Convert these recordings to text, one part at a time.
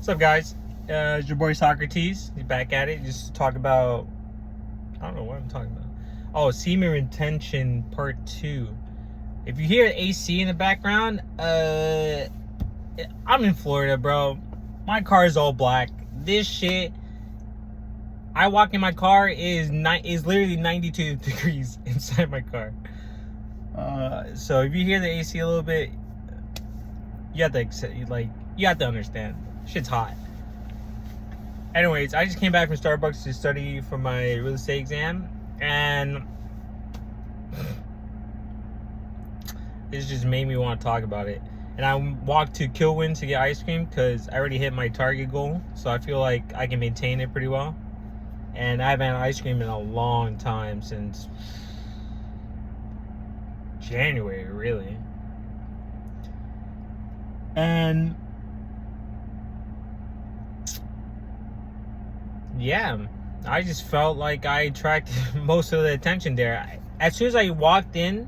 What's up, guys? It's your boy Socrates. He's back at it. Just to talk about, I don't know what I'm talking about. Oh, semen retention part 2. If you hear AC in the background, I'm in Florida, bro. My car is all black. This shit, I walk in my car, is literally 92 degrees inside my car. So if you hear the AC a little bit, you have to accept, you have to understand. Shit's hot. Anyways, I just came back from Starbucks to study for my real estate exam, and this just made me want to talk about it. And I walked to Kilwin to get ice cream because I already hit my target goal, so I feel like I can maintain it pretty well. And I haven't had ice cream in a long time, since January, really. And yeah, I just felt like I attracted most of the attention there. As soon as I walked into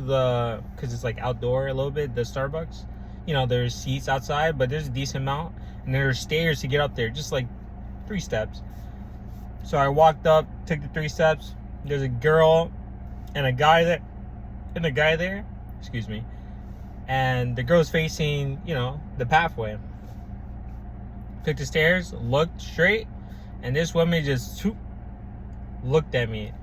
the, because it's like outdoor a little bit, the Starbucks, you know, there's seats outside, but there's a decent amount, and there's stairs to get up there, just like 3 steps. So I walked up, took the 3 steps. There's a girl and a guy there, excuse me, and the girl's facing, you know, the pathway. Took the stairs, looked straight, and this woman just looked at me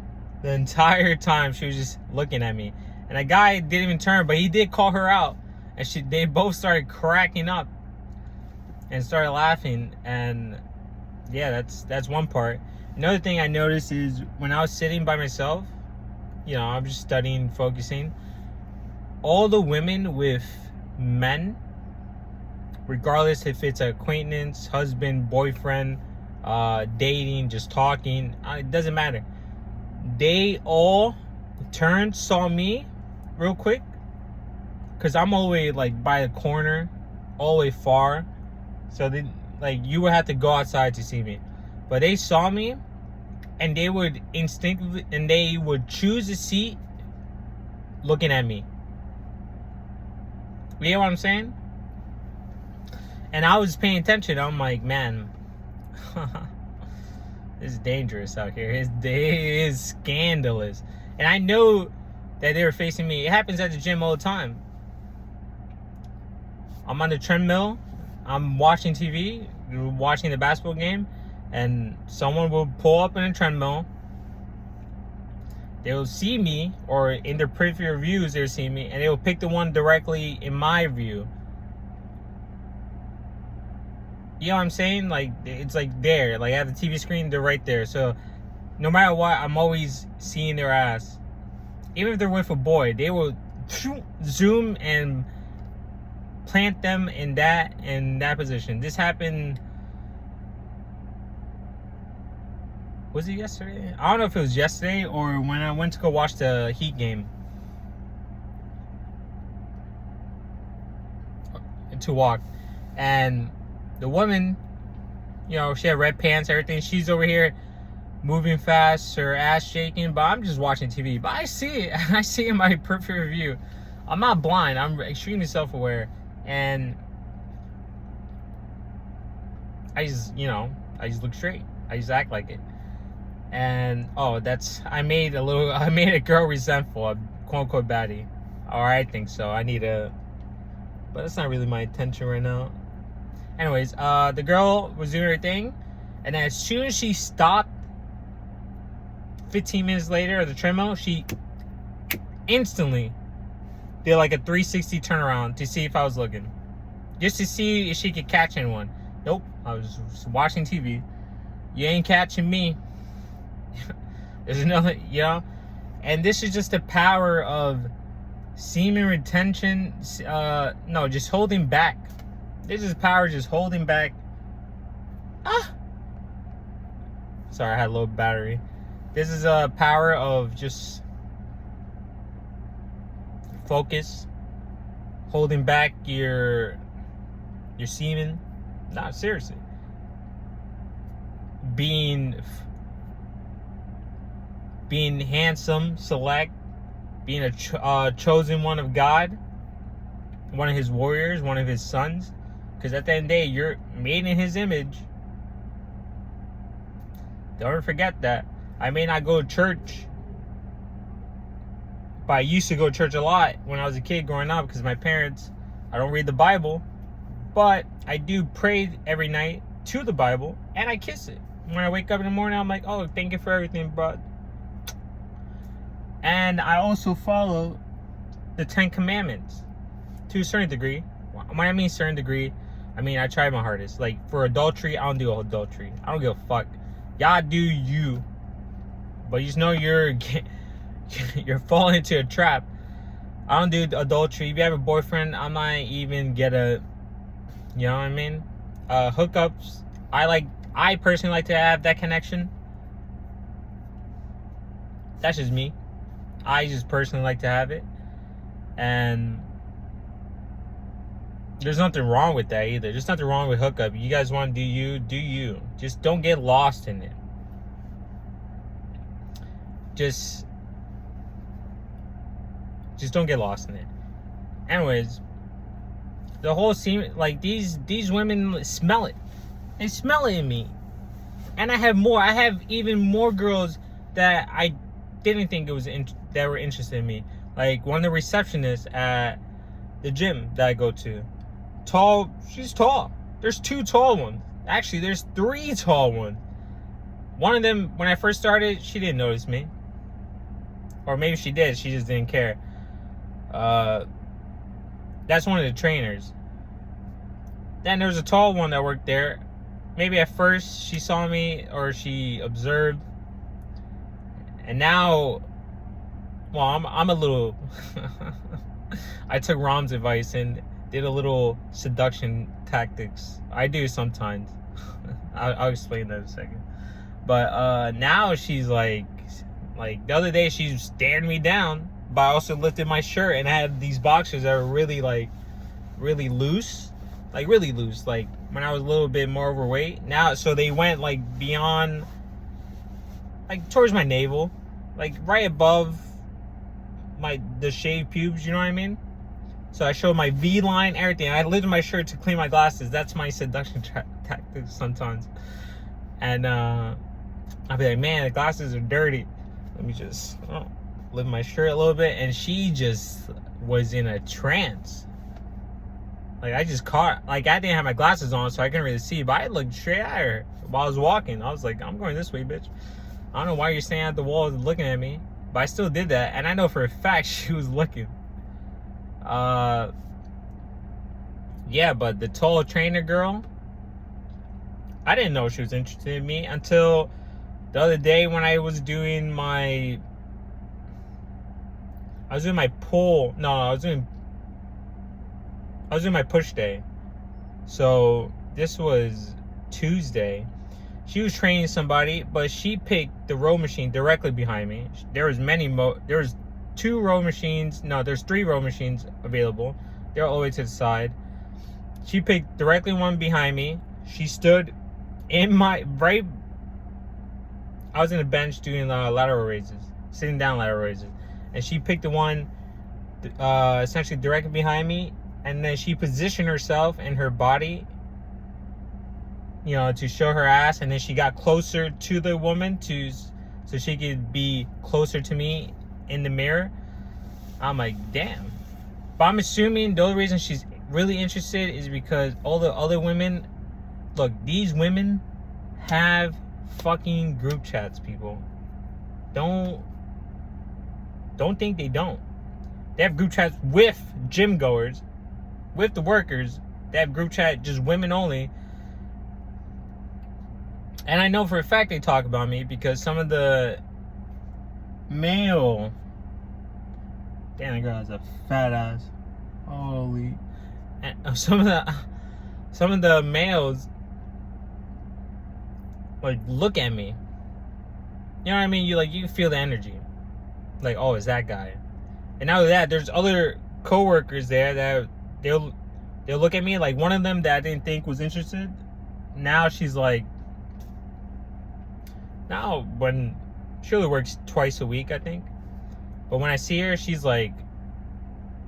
the entire time. She was just looking at me, and a guy didn't even turn, but he did call her out, and they both started cracking up and started laughing. And yeah, that's one part. Another thing I noticed is when I was sitting by myself, you know, I'm just studying, focusing, all the women with men, regardless if it's an acquaintance, husband, boyfriend, dating, just talking, it doesn't matter. They all turned, saw me real quick, because I'm all the way like by the corner, all the way far. So they, like, you would have to go outside to see me. But they saw me, and they would instinctively, and they would choose a seat looking at me. You know what I'm saying? And I was paying attention. I'm like, man, this is dangerous out here. It is scandalous. And I know that they were facing me. It happens at the gym all the time. I'm on the treadmill. I'm watching TV, watching the basketball game, and someone will pull up in a treadmill. They will see me, or in their peripheral views, they'll see me, and they will pick the one directly in my view. You know what I'm saying? Like, it's like there. Like, I have the TV screen, they're right there. So, no matter what, I'm always seeing their ass. Even if they're with a boy, they will zoom and plant them in that position. This happened, was it yesterday? I don't know if it was yesterday or when I went to go watch the Heat game. To walk. And the woman, you know, she had red pants, everything. She's over here moving fast, her ass shaking, but I'm just watching TV. But I see it. I see it in my peripheral view. I'm not blind. I'm extremely self-aware. And I just look straight. I just act like it. And I made a girl resentful, a quote-unquote baddie. Or I think so. But that's not really my intention right now. Anyways, the girl was doing her thing, and as soon as she stopped, 15 minutes later, at the treadmill, she instantly did like a 360 turnaround to see if I was looking, just to see if she could catch anyone. Nope, I was watching TV. You ain't catching me. There's another, you know, and this is just the power of semen retention. No, just holding back. This is power just holding back. Sorry, I had low battery. This is a power of just focus, holding back your semen. Nah, seriously. Being handsome, select, being a chosen one of God, one of his warriors, one of his sons. Because at the end of the day, you're made in his image. Don't forget that. I may not go to church, but I used to go to church a lot when I was a kid growing up because my parents, I don't read the Bible, but I do pray every night to the Bible and I kiss it. When I wake up in the morning, I'm like, oh, thank you for everything, bro. And I also follow the 10 Commandments to a certain degree. When I mean certain degree, I mean I try my hardest. Like for adultery, I don't do adultery. I don't give a fuck. Y'all do you, but you just know you're falling into a trap. I don't do adultery. If you have a boyfriend, I might even get a, you know what I mean, hookups. I personally like to have that connection. That's just me. I just personally like to have it. And there's nothing wrong with that either. There's nothing wrong with hookup. You guys want to do you, do you. Just don't get lost in it. Just don't get lost in it. Anyways, the whole scene, like these women smell it. They smell it in me. And I have more. I have even more girls that I didn't think that were interested in me. Like one of the receptionists at the gym that I go to. Tall, she's tall. There's 2 tall ones. Actually, there's 3 tall ones. One of them, when I first started, she didn't notice me. Or maybe she did, she just didn't care. That's one of the trainers. Then there was a tall one that worked there. Maybe at first she saw me or she observed. And now, well, I'm a little... I took Rom's advice and did a little seduction tactics. I do sometimes. I'll explain that in a second. But now she's like the other day she stared me down, but I also lifted my shirt and I had these boxers that were really loose. Like really loose. Like when I was a little bit more overweight. Now, so they went like beyond, like towards my navel, like right above the shaved pubes, you know what I mean? So I showed my V line, everything. I lifted my shirt to clean my glasses. That's my seduction tactic sometimes. And I'll be like, man, the glasses are dirty. Let me just lift my shirt a little bit. And she just was in a trance. Like I just caught, like I didn't have my glasses on, so I couldn't really see. But I looked straight at her while I was walking. I was like, I'm going this way, bitch. I don't know why you're standing at the wall looking at me. But I still did that. And I know for a fact she was looking. Yeah, but the tall trainer girl, I didn't know she was interested in me until the other day when I was doing my pull. No, I was doing my push day. So this was Tuesday. She was training somebody, but she picked the row machine directly behind me. There was 2 row machines. No, there's 3 row machines available. They're all the way to the side. She picked directly one behind me. She stood in my right. I was in a bench doing lateral raises, sitting down lateral raises, and she picked the one essentially directly behind me, and then she positioned herself and her body, you know, to show her ass, and then she got closer to the woman so she could be closer to me in the mirror. I'm like, damn. But I'm assuming the only reason she's really interested is because all the other women, look, these women have fucking group chats, people. Don't think they don't. They have group chats with gym goers, with the workers. They have group chat just women only. And I know for a fact they talk about me because some of the male, damn, that girl has a fat ass. Holy. And some of the males like look at me. You know what I mean? You can feel the energy. Like, oh, it's that guy. And not only that, there's other coworkers there that they'll look at me. Like one of them that I didn't think was interested. Now she's like, now when she only works twice a week, I think. But when I see her, she's like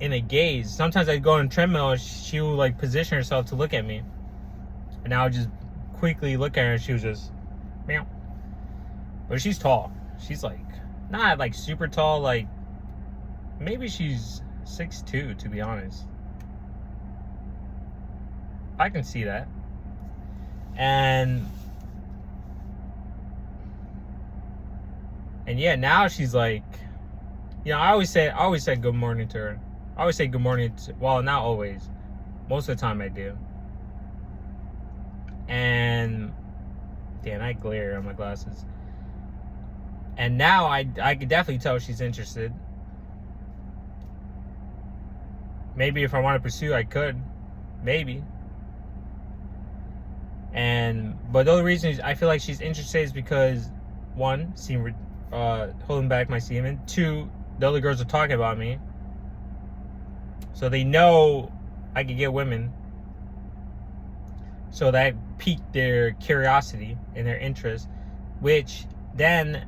in a gaze. Sometimes I'd go on a treadmill and she would like position herself to look at me. And I would just quickly look at her and she was just meow. But she's tall. She's like not like super tall, like maybe she's 6'2", to be honest. I can see that. And yeah, now she's like, you know, I always say good morning to her. I always say good morning to, well, not always. Most of the time I do. And damn, I glare on my glasses. And now I could definitely tell she's interested. Maybe if I want to pursue, I could. Maybe. But the only reason I feel like she's interested is because, one, holding back my semen. Two, the other girls are talking about me. So they know I could get women. So that piqued their curiosity and their interest, which then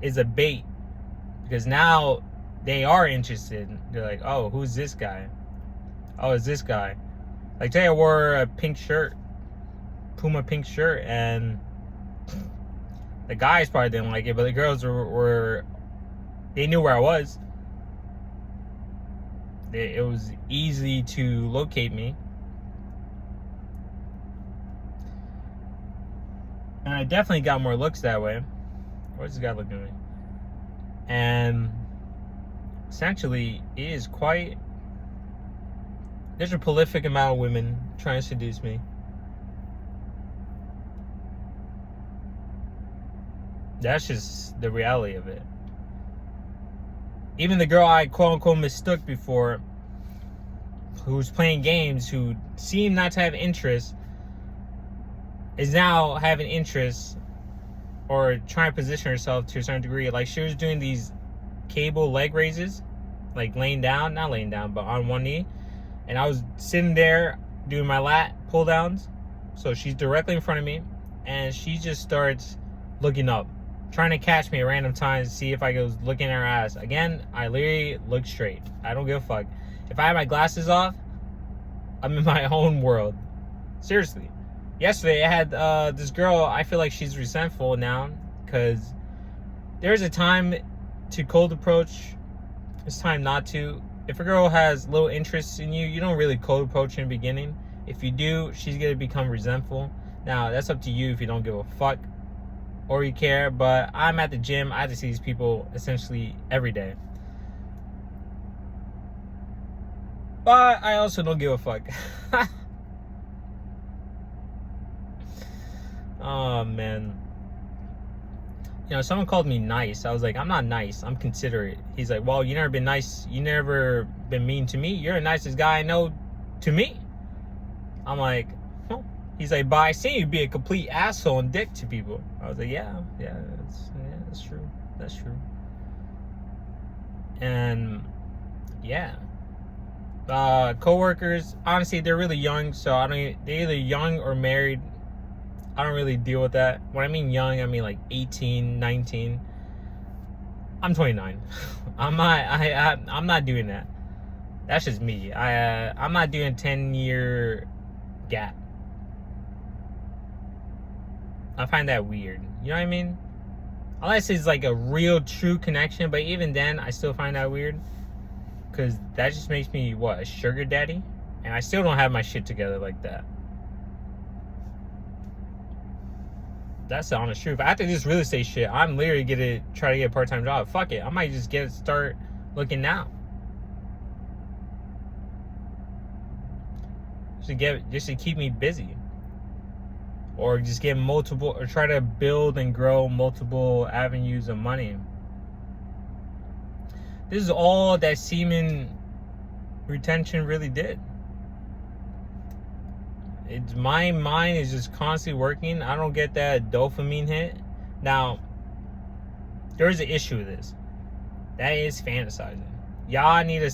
is a bait. Because now they are interested. They're like, oh, who's this guy? Oh, it's this guy. Like today I wore a pink shirt. Puma pink shirt, and the guys probably didn't like it, but the girls were they knew where I was. It was easy to locate me. And I definitely got more looks that way. Where's this guy looking at me? And essentially, it is quite... There's a prolific amount of women trying to seduce me. That's just the reality of it. Even the girl I quote-unquote mistook before, who was playing games, who seemed not to have interest, is now having interest or trying to position herself to a certain degree. Like she was doing these cable leg raises, like not laying down, but on one knee. And I was sitting there doing my lat pull downs. So she's directly in front of me, and she just starts looking up, trying to catch me at random times to see if I was looking at her ass. Again, I literally look straight. I don't give a fuck. If I have my glasses off, I'm in my own world. Seriously. Yesterday, I had this girl, I feel like she's resentful now, because there's a time to cold approach. It's time not to. If a girl has little interest in you, you don't really cold approach in the beginning. If you do, she's going to become resentful. Now, that's up to you if you don't give a fuck or you care, but I'm at the gym. I have to see these people essentially every day. But I also don't give a fuck. Oh, man. You know, someone called me nice. I was like, I'm not nice. I'm considerate. He's like, well, you never been nice. You never been mean to me. You're the nicest guy I know to me. I'm like, huh. He's like, but I see you be a complete asshole and dick to people. I was like, yeah, that's true. That's true. And yeah. Coworkers, honestly, they're really young, so they're either young or married. I don't really deal with that. When I mean young, I mean like 18, 19. I'm 29. I'm not doing that. That's just me. I'm not doing 10-year gap. I find that weird. You know what I mean? Unless it's like a real true connection, but even then I still find that weird. Cause that just makes me a sugar daddy? And I still don't have my shit together like that. That's the honest truth. After this real estate shit, I'm literally gonna try to get a part-time job. Fuck it. I might just start looking now. Just to keep me busy. Or just get or try to build and grow multiple avenues of money. This is all that semen retention really did. My mind is just constantly working. I don't get that dopamine hit. Now, there is an issue with this. That is fantasizing. Y'all need to...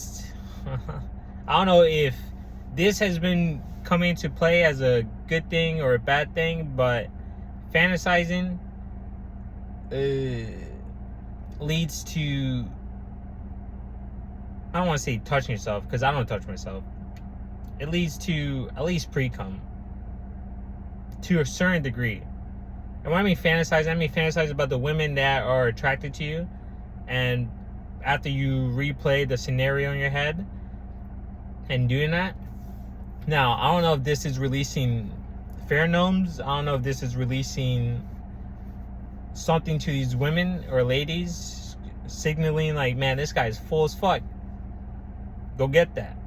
I don't know if this has been coming into play as a good thing or a bad thing, but fantasizing leads to I don't want to say touching yourself, because I don't touch myself. It leads to at least pre-cum. To a certain degree. And when I mean fantasize about the women that are attracted to you. And after you replay the scenario in your head and doing that. Now, I don't know if this is releasing pheromones. I don't know if this is releasing something to these women or ladies, signaling like, man, this guy's full as fuck. Go get that.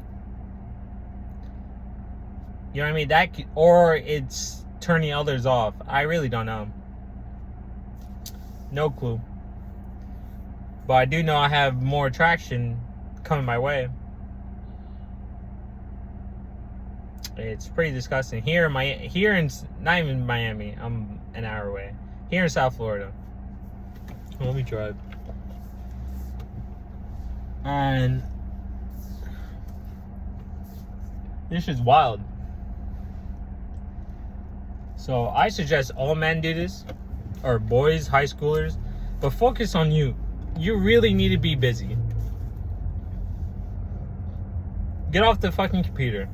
You know what I mean? That, or it's turning others off. I really don't know. No clue. But I do know I have more attraction coming my way. It's pretty disgusting. Here in not even Miami. I'm an hour away. Here in South Florida. Let me drive. And this is wild. So I suggest all men do this, or boys, high schoolers, but focus on you. You really need to be busy. Get off the fucking computer.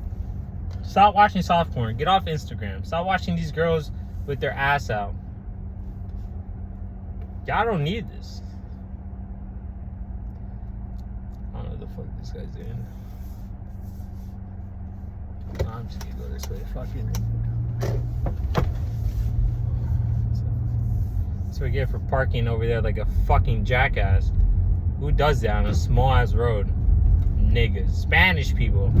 Stop watching soft porn. Get off Instagram. Stop watching these girls with their ass out. Y'all don't need this. I don't know what the fuck this guy's doing. I'm just gonna go this way. Fuck it. That's what we get for parking over there like a fucking jackass. Who does that on a small ass road? Niggas. Spanish people.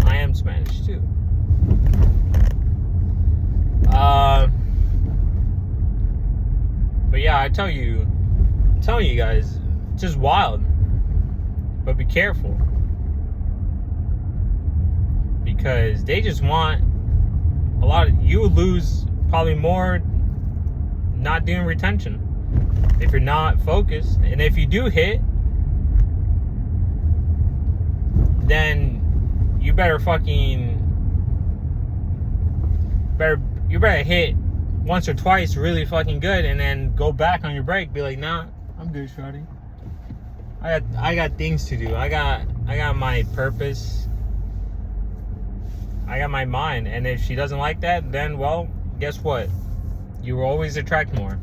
I am Spanish too. But yeah, I'm telling you guys, it's just wild. But be careful. Because they just want a lot of, you will lose probably more not doing retention if you're not focused. And if you do hit, then you better hit once or twice really fucking good, and then go back on your break. Be like, nah, I'm good, shorty. I got things to do. I got my purpose. I got my mind. And if she doesn't like that, then well, guess what? You will always attract more.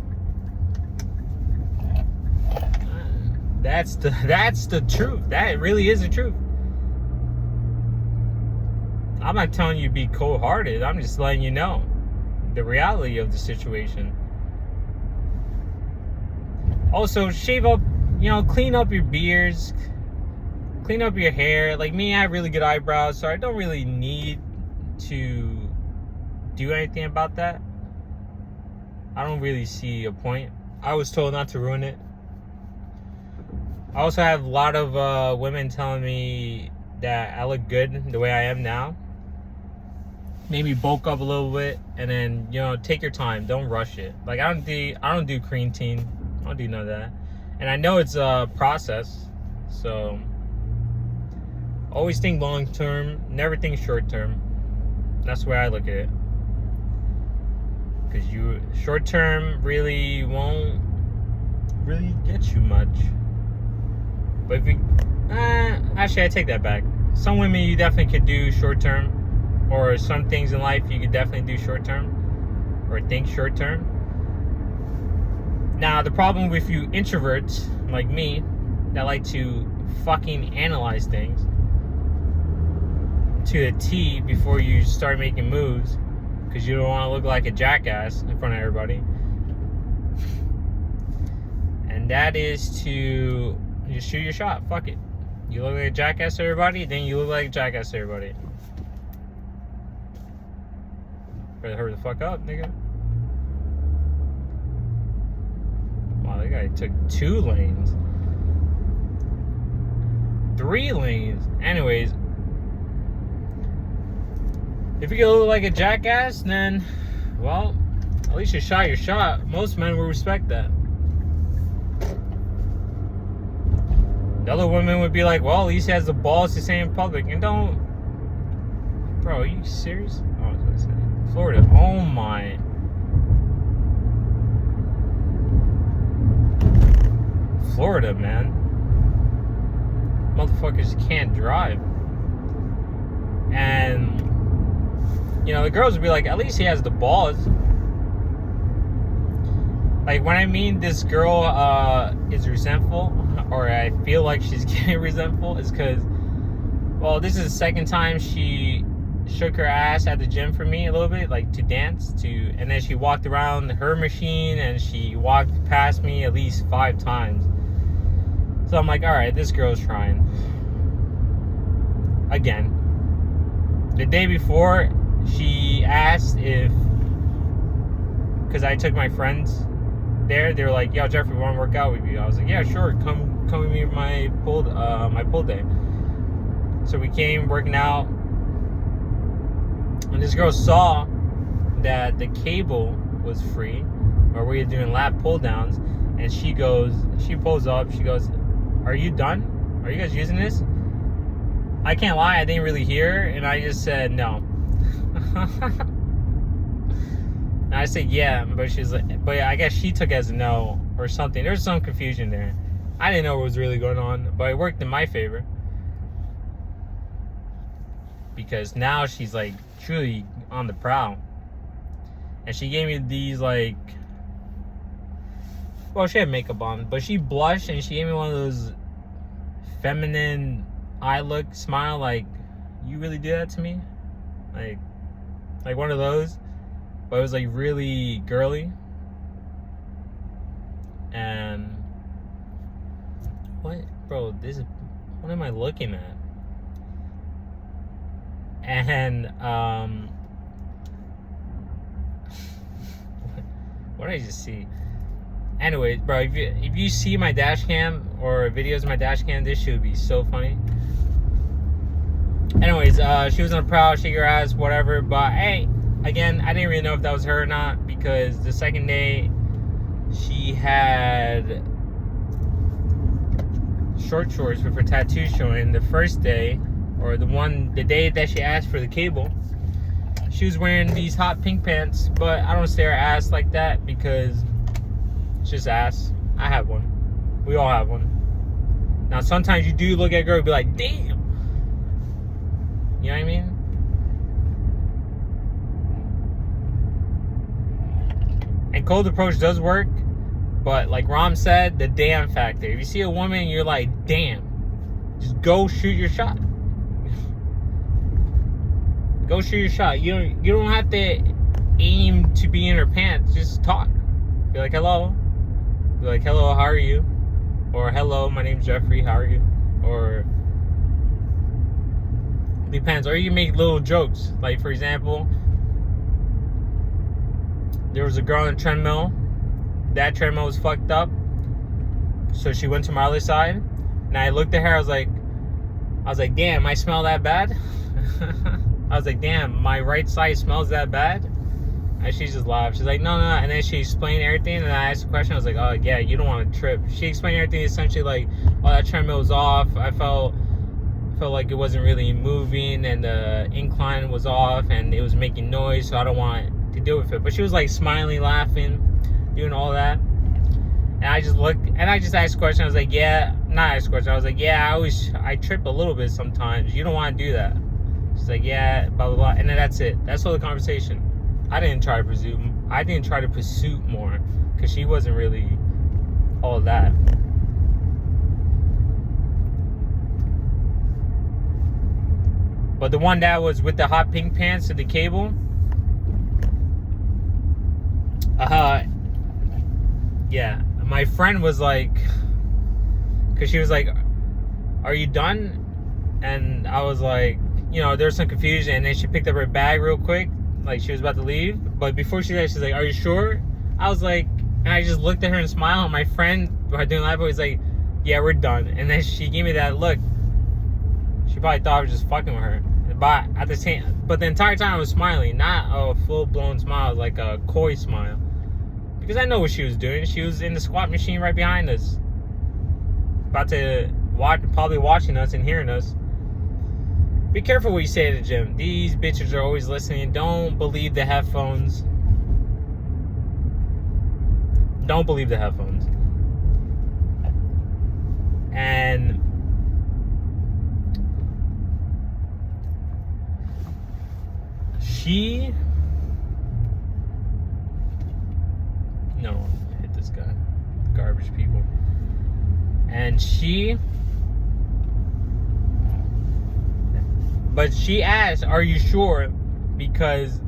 That's the truth. That really is the truth. I'm not telling you to be cold-hearted. I'm just letting you know the reality of the situation. Also, shave up, clean up your beards, clean up your hair. Like me, I have really good eyebrows, so I don't really need to do anything about that. I don't really see a point. I was told not to ruin it. I also have a lot of women telling me that I look good the way I am now. Maybe bulk up a little bit, and then take your time. Don't rush it. Like I don't do creatine. I don't do none of that. And I know it's a process, so always think long term. Never think short term. That's the way I look at it. Because short term really won't really get you much. But if you actually, I take that back. Some women you definitely could do short term. Or some things in life you could definitely do short term. Or think short term. Now, the problem with you introverts like me that like to fucking analyze things to a T before you start making moves, because you don't want to look like a jackass in front of everybody. And that is to just shoot your shot. Fuck it. You look like a jackass to everybody, then you look like a jackass to everybody. Better hurry the fuck up, nigga. Wow, that guy took 2 lanes. 3 lanes. Anyways, if you look like a jackass, then, well, at least you shot your shot. Most men will respect that. The other women would be like, well, at least he has the balls to say in public. And don't... Bro, are you serious? Oh, I was gonna say. Florida. Oh my. Florida, man. motherfuckers can't drive. And, you know, the girls would be like, at least he has the balls. Like, when I mean this girl is resentful, or I feel like she's getting resentful, is because, well, this is the second time she shook her ass at the gym for me a little bit, like to dance, and then she walked around her machine and she walked past me at least 5 times. So I'm like, all right, this girl's trying. Again. The day before, she asked if, because I took my friends there, they were like, yo, Jeffrey, want to work out with you? I was like, yeah, sure, come with me to my pull day. So we came working out, and this girl saw that the cable was free, or we were doing lap pull downs, and she pulls up, she goes, are you done? Are you guys using this? I can't lie, I didn't really hear, and I just said no. And I said yeah, but she's like, but I guess she took it as a no or something. There's some confusion there. I didn't know what was really going on, but it worked in my favor. Because now she's like truly on the prowl. And she gave me these like, well, she had makeup on, but she blushed and she gave me one of those feminine eye look smile, like, you really did that to me? Like one of those. But it was like really girly. And what am I looking at? And what did I just see? Anyways, bro, if you see my dash cam or videos of my dash cam, this shit would be so funny. Anyways, she was on the prowl, shake her ass, whatever. But hey, again, I didn't really know if that was her or not, because the second day she had short shorts with her tattoo showing. The first day, or the day that she asked for the cable, she was wearing these hot pink pants. But I don't stare at ass like that, because it's just ass. I have one. We all have one. Now sometimes you do look at a girl and be like, damn. You know what I mean? And cold approach does work, but like Rom said, the damn factor. If you see a woman, you're like, damn, just go shoot your shot. Go shoot your shot. You don't have to aim to be in her pants. Just talk. Be like, hello. Be like, hello, how are you? Or hello, my name's Jeffrey, how are you? Or depends. Or you can make little jokes. Like, for example, there was a girl on a treadmill. That treadmill was fucked up. So she went to my other side. And I looked at her, I was like, damn, I smell that bad? I was like, damn, my right side smells that bad? And she just laughed. She's like, no. And then she explained everything. And I asked a question. I was like, oh, yeah, you don't want to trip. She explained everything essentially like, oh, that treadmill was off. I felt like it wasn't really moving. And the incline was off. And it was making noise. So I don't want to deal with it. But she was like smiling, laughing, doing all that. And I just looked. And I just asked a question. I was like, yeah. Not asked a question. I was like, yeah, I trip a little bit sometimes. You don't want to do that. She's like, yeah, blah, blah, blah. And then that's it. That's all the conversation. I didn't try to pursue more, because she wasn't really all that. But the one that was with the hot pink pants and the cable, yeah, my friend was like, because she was like, are you done? And I was like, you know, there's some confusion. And then she picked up her bag real quick, like she was about to leave. But before she left, she's like, are you sure? I was like, and I just looked at her and smiled. And my friend who I doing live was like, yeah, we're done. And then she gave me that look. She probably thought I was just fucking with her. But the entire time I was smiling, not a full-blown smile, like a coy smile. Because I know what she was doing. She was in the squat machine right behind us, about to probably watching us and hearing us. Be careful what you say at the gym. These bitches are always listening. Don't believe the headphones. Don't believe the headphones. And, she... No, hit this guy. Garbage people. And she... But she asked, are you sure? Because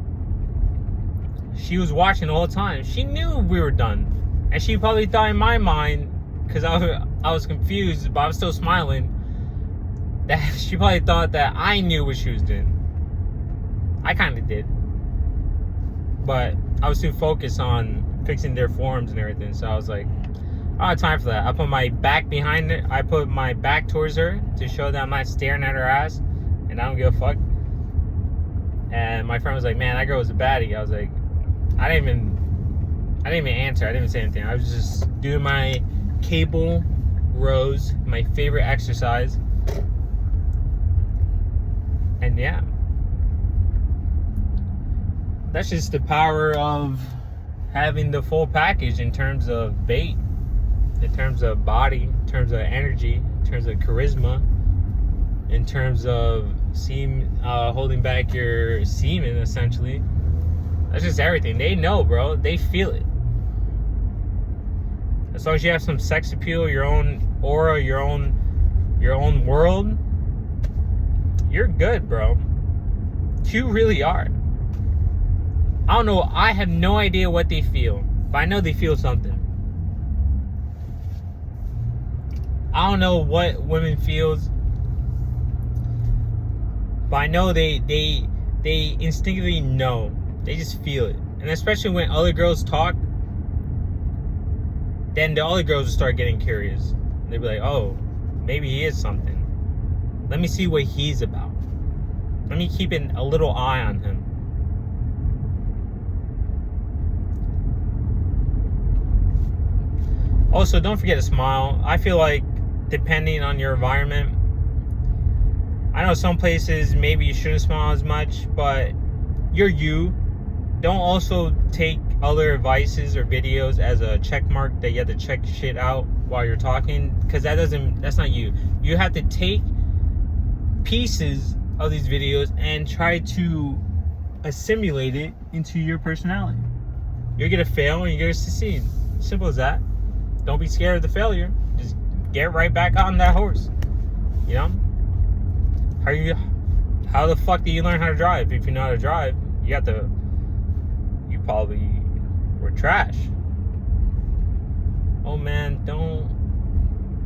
she was watching the whole time. She knew we were done. And she probably thought in my mind, because I was confused, but I was still smiling, that she probably thought that I knew what she was doing. I kind of did. But I was too focused on fixing their forms and everything. So I was like, I don't have time for that. I put my back behind it. I put my back towards her to show that I'm not staring at her ass. And I don't give a fuck. And my friend was like, man, that girl was a baddie. I was like, I didn't even answer. I didn't even say anything. I was just doing my cable rows, my favorite exercise. And yeah. That's just the power of having the full package in terms of bait, in terms of body, in terms of energy, in terms of charisma, in terms of holding back your semen, essentially. That's just everything. They know, bro. They feel it. As long as you have some sex appeal, your own aura, your own world, you're good, bro. You really are. I don't know. I have no idea what they feel, but I know they feel something. I don't know what women feels, but I know they instinctively know. They just feel it. And especially when other girls talk, then the other girls will start getting curious. They'll be like, oh, maybe he is something. Let me see what he's about. Let me keep a little eye on him. Also, don't forget to smile. I feel like, depending on your environment, I know some places maybe you shouldn't smile as much, but you're you. Don't also take other advices or videos as a check mark that you have to check shit out while you're talking, because that's not you. You have to take pieces of these videos and try to assimilate it into your personality. You're gonna fail and you're gonna succeed. Simple as that. Don't be scared of the failure. Just get right back on that horse. You know? How the fuck do you learn how to drive? If you know how to drive, you probably were trash. Oh man,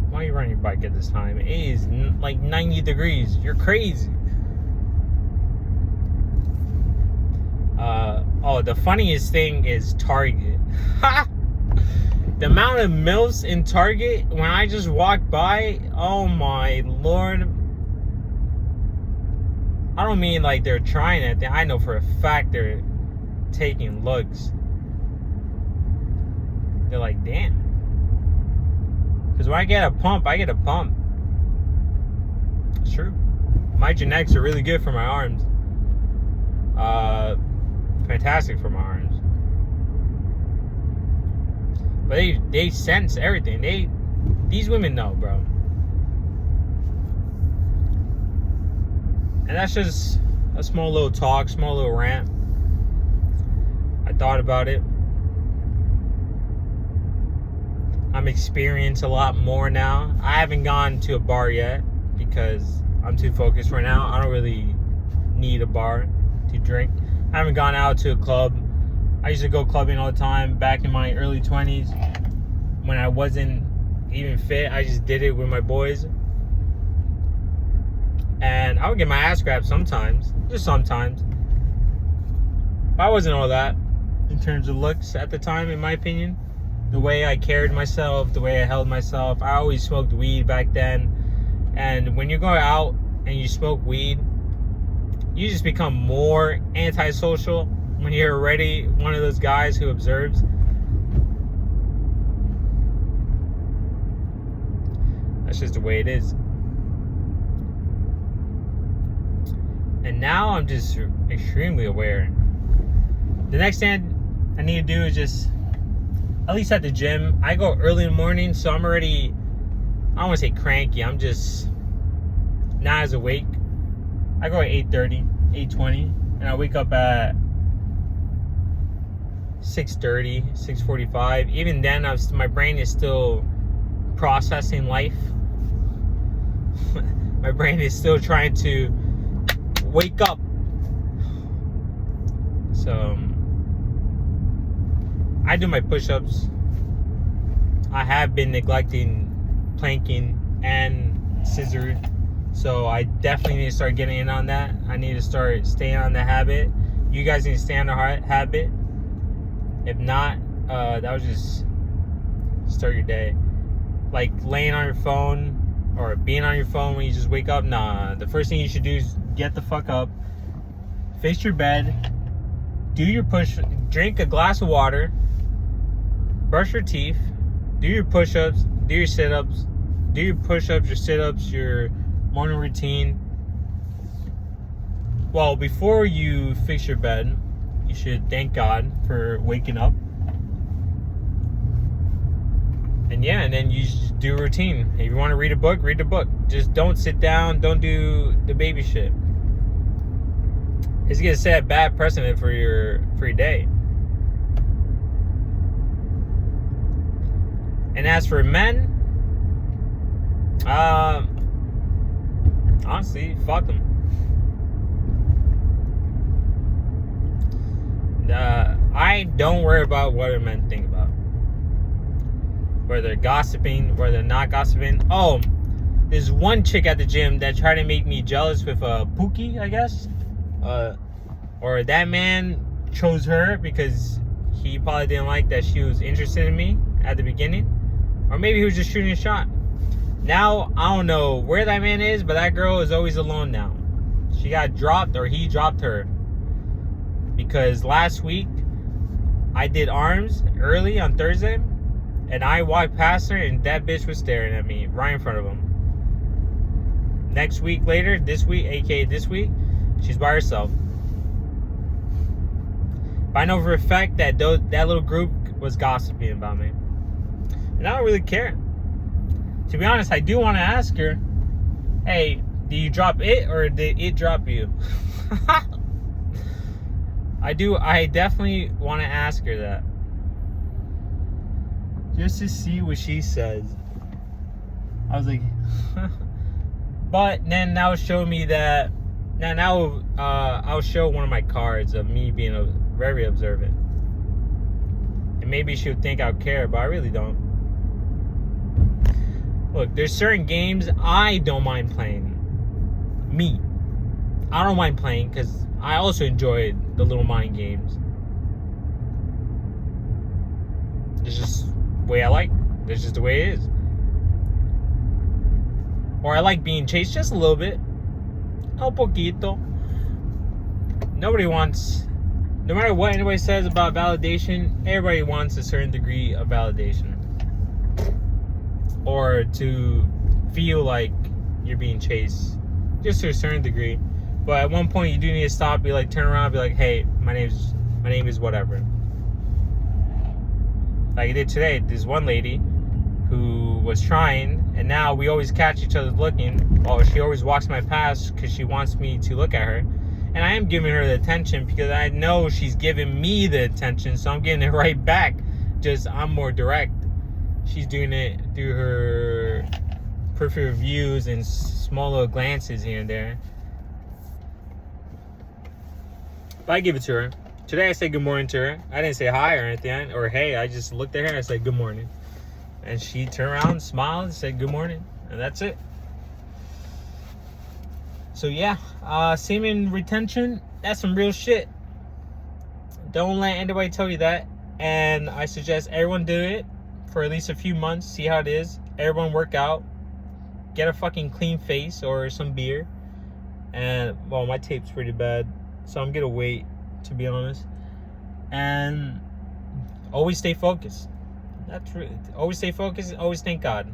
why are you riding your bike at this time? It is like 90 degrees. You're crazy. Oh, the funniest thing is Target. The amount of MILFs in Target when I just walked by, oh my lord. I don't mean like they're trying it. I know for a fact they're taking looks. They're like, damn. Because when I get a pump, I get a pump. It's true. My genetics are really good for my arms. Fantastic for my arms. But they sense everything. These women know, bro. And that's just a small little talk, small little rant. I thought about it. I'm experienced a lot more now. I haven't gone to a bar yet because I'm too focused right now. I don't really need a bar to drink. I haven't gone out to a club. I used to go clubbing all the time back in my early 20s when I wasn't even fit. I just did it with my boys. And I would get my ass grabbed sometimes. Just sometimes. But I wasn't all that in terms of looks at the time, in my opinion. The way I carried myself, the way I held myself. I always smoked weed back then. And when you go out and you smoke weed, you just become more antisocial when you're already one of those guys who observes. That's just the way it is. And now I'm just extremely aware. The next thing I need to do is just, at least at the gym, I go early in the morning, so I'm already, I don't want to say cranky, I'm just not as awake. I go at 8:30, 8:20. and I wake up at 6:30, 6:45. Even then, my brain is still processing life. My brain is still trying to wake up. So I do my push-ups. I have been neglecting planking and scissor, so I definitely need to start getting in on that. I need to start staying on the habit. You guys need to stay on the habit. If not, that would just start your day. Like laying on your phone or being on your phone when you just wake up. Nah, the first thing you should do is get the fuck up, face your bed, do your drink a glass of water, brush your teeth, do your push-ups, do your sit-ups, do your push-ups, your sit-ups, your morning routine. Well, before you fix your bed, you should thank God for waking up. And yeah, and then you just do a routine. If you want to read a book, read the book. Just don't sit down, don't do the baby shit. It's gonna set a bad precedent for your day. And as for men, honestly, fuck them. I don't worry about what other men think about. Whether they're gossiping, whether they're not gossiping. Oh, there's one chick at the gym that tried to make me jealous with a Pookie, I guess. Or that man chose her because he probably didn't like that she was interested in me at the beginning. Or maybe he was just shooting a shot. Now, I don't know where that man is, but that girl is always alone now. She got dropped, or he dropped her. Because last week, I did arms early on Thursday, and I walked past her, and that bitch was staring at me right in front of him. Next week later, this week, aka this week, she's by herself. But I know for a fact that that little group was gossiping about me. And I don't really care. To be honest, I do want to ask her, hey, did you drop it or did it drop you? I definitely want to ask her that. Just to see what she says. I was like, but then that would show me that, now I'll show one of my cards of me being very observant. And maybe she would think I'd care, but I really don't. Look, there's certain games I don't mind playing. Me. I don't mind playing because I also enjoy the little mind games. It's just the way I like. It's just the way it is. Or I like being chased just a little bit. Un poquito. Nobody wants, no matter what anybody says about validation, everybody wants a certain degree of validation. Or to feel like you're being chased, just to a certain degree. But at one point, you do need to stop, be like, turn around, be like, hey, my name is whatever. Like I did today, this one lady who was trying, and now we always catch each other looking. Well, she always walks my past because she wants me to look at her. And I am giving her the attention because I know she's giving me the attention, so I'm getting it right back. Just I'm more direct. She's doing it through her peripheral views and small little glances here and there. But I give it to her. Today I said good morning to her. I didn't say hi or anything, or hey. I just looked at her and I said good morning. And she turned around, smiled, and said good morning. And that's it. So yeah, semen retention, that's some real shit. Don't let anybody tell you that. And I suggest everyone do it for at least a few months, see how it is. Everyone work out, get a fucking clean face or some beer. And well, my tape's pretty bad, so I'm gonna wait, to be honest. And always stay focused. That's really, always stay focused, always thank God.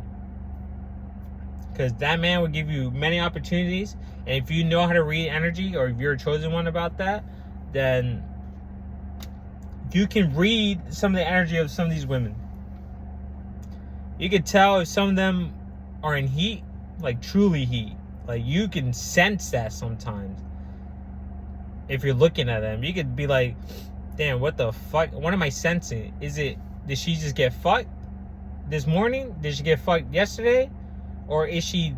Because that man will give you many opportunities. And if you know how to read energy, or if you're a chosen one about that, then you can read some of the energy of some of these women. You can tell if some of them are in heat, like truly heat. Like you can sense that sometimes. if you're looking at them. You could be like, damn, what the fuck? What am I sensing? Did she just get fucked this morning? Did she get fucked yesterday? Or is she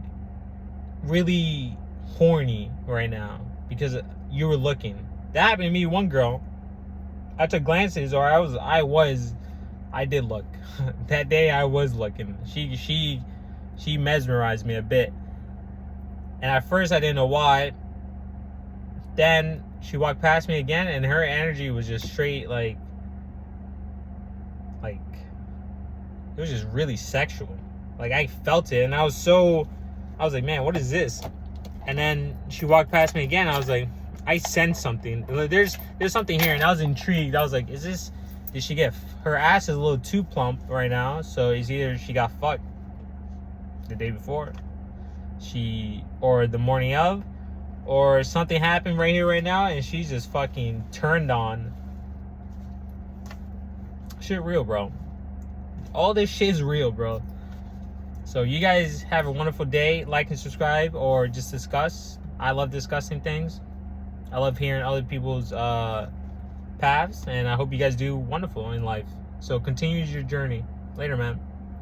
really horny right now because you were looking? That happened to me. One girl, I took glances, or I did look. That day I was looking. She mesmerized me a bit. And at first I didn't know why. Then she walked past me again, and her energy was just straight like it was just really sexual. Like, I felt it, and I was like, man, what is this? And then she walked past me again. I was like, I sensed something. There's something here, and I was intrigued. I was like, did she get, her ass is a little too plump right now, so it's either she got fucked the day before, or the morning of, or something happened right here, right now, and she's just fucking turned on. Shit real, bro. All this shit is real, bro. So you guys have a wonderful day. Like and subscribe, or just discuss. I love discussing things. I love hearing other people's paths, and I hope you guys do wonderful in life. So continue your journey. Later, man.